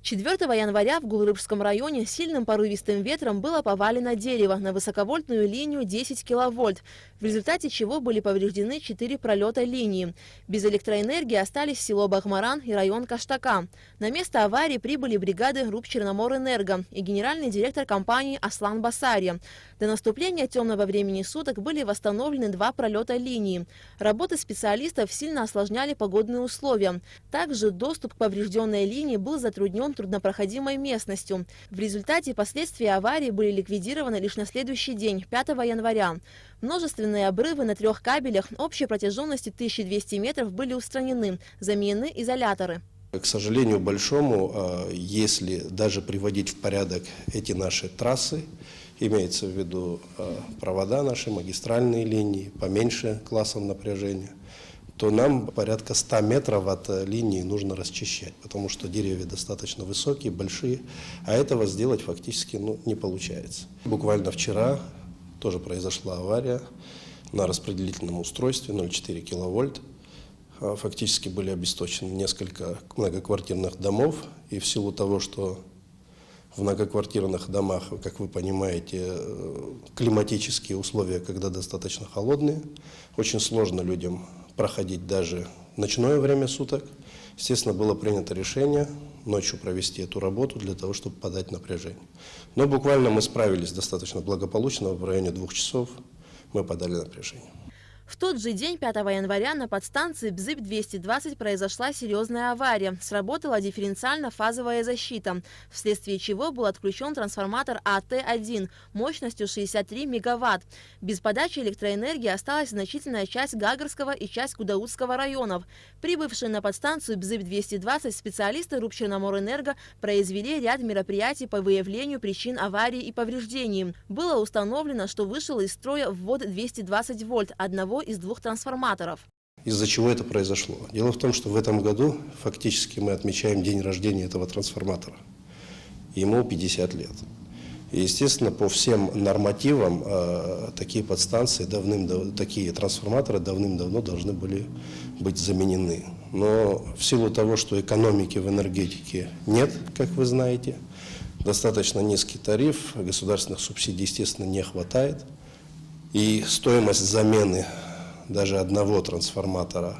4 января в Гулрыбском районе сильным порывистым ветром было повалено дерево на высоковольтную линию 10 киловольт, в результате чего были повреждены 4 пролета линии. Без электроэнергии остались село Бахмаран и район Каштака. На место аварии прибыли бригады РУП «Черноморэнерго» и генеральный директор компании Аслан Басария. До наступления темного времени суток были восстановлены 2 пролета линии. Работы специалистов сильно осложняли погодные условия. Также доступ к поврежденной линии был затруднен труднопроходимой местностью. В результате последствия аварии были ликвидированы лишь на следующий день, 5 января. Множественные обрывы на 3 кабелях общей протяженностью 1200 метров были устранены, заменены изоляторы. К сожалению большому, если даже приводить в порядок эти наши трассы, имеется в виду провода наши, магистральные линии, поменьше классов напряжения, то нам порядка 100 метров от линии нужно расчищать, потому что деревья достаточно высокие, большие, а этого сделать фактически не получается. Буквально вчера тоже произошла авария на распределительном устройстве 0,4 киловольт. Фактически были обесточены несколько многоквартирных домов, и в силу того, что в многоквартирных домах, как вы понимаете, климатические условия, когда достаточно холодные, очень сложно людям проходить даже в ночное время суток. Естественно, было принято решение ночью провести эту работу для того, чтобы подать напряжение. Но буквально мы справились достаточно благополучно, в районе 2 часов мы подали напряжение. В тот же день, 5 января, на подстанции БЗИП-220 произошла серьезная авария. Сработала дифференциально-фазовая защита, вследствие чего был отключен трансформатор АТ-1 мощностью 63 мегаватт. Без подачи электроэнергии осталась значительная часть Гагарского и часть Гудаутского районов. Прибывшие на подстанцию БЗИП-220 специалисты РУП «Черноморэнерго» произвели ряд мероприятий по выявлению причин аварии и повреждений. Было установлено, что вышел из строя ввод 220 вольт одного из 2 трансформаторов. Из-за чего это произошло? Дело в том, что в этом году фактически мы отмечаем день рождения этого трансформатора. Ему 50 лет. И, естественно, по всем нормативам такие подстанции, такие трансформаторы давным-давно должны были быть заменены. Но в силу того, что экономики в энергетике нет, как вы знаете, достаточно низкий тариф, государственных субсидий, естественно, не хватает. И стоимость замены даже одного трансформатора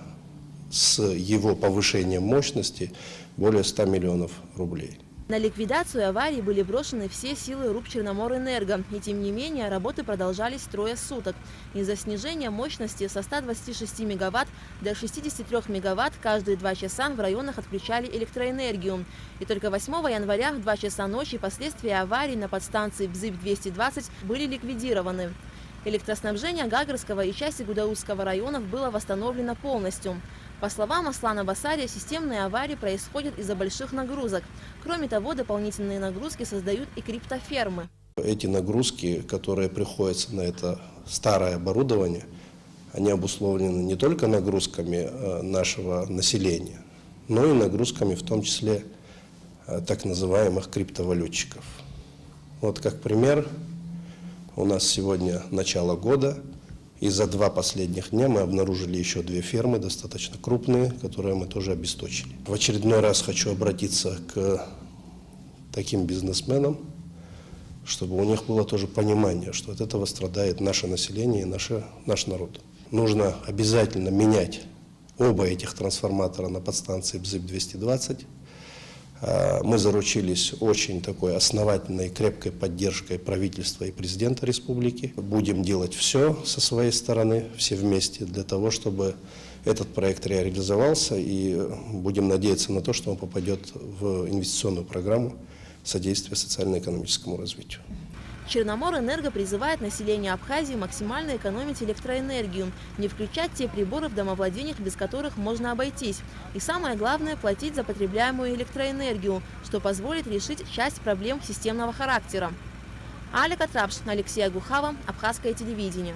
с его повышением мощности более 100 миллионов рублей. На ликвидацию аварии были брошены все силы РУП «Черноморэнерго», и тем не менее работы продолжались трое суток. Из-за снижения мощности со 126 мегаватт до 63 мегаватт каждые 2 часа в районах отключали электроэнергию. И только 8 января в 2 часа ночи последствия аварии на подстанции БЗИП-220 были ликвидированы. Электроснабжение Гагарского и части Гудаутского районов было восстановлено полностью. По словам Аслана Басария, системные аварии происходят из-за больших нагрузок. Кроме того, дополнительные нагрузки создают и криптофермы. Эти нагрузки, которые приходятся на это старое оборудование, они обусловлены не только нагрузками нашего населения, но и нагрузками в том числе так называемых криптовалютчиков. Вот как пример. У нас сегодня начало года, и за 2 последних дня мы обнаружили еще 2 фермы, достаточно крупные, которые мы тоже обесточили. В очередной раз хочу обратиться к таким бизнесменам, чтобы у них было тоже понимание, что от этого страдает наше население и наш народ. Нужно обязательно менять оба этих трансформатора на подстанции БЗИП-220. Мы заручились очень такой основательной, крепкой поддержкой правительства и президента республики. Будем делать все со своей стороны, все вместе, для того, чтобы этот проект реализовался, и будем надеяться на то, что он попадет в инвестиционную программу содействия социально-экономическому развитию. Черноморэнерго призывает население Абхазии максимально экономить электроэнергию, не включать те приборы в домовладениях, без которых можно обойтись. И самое главное – платить за потребляемую электроэнергию, что позволит решить часть проблем системного характера. Алика Трапш, Алексей Агухава, Абхазское телевидение.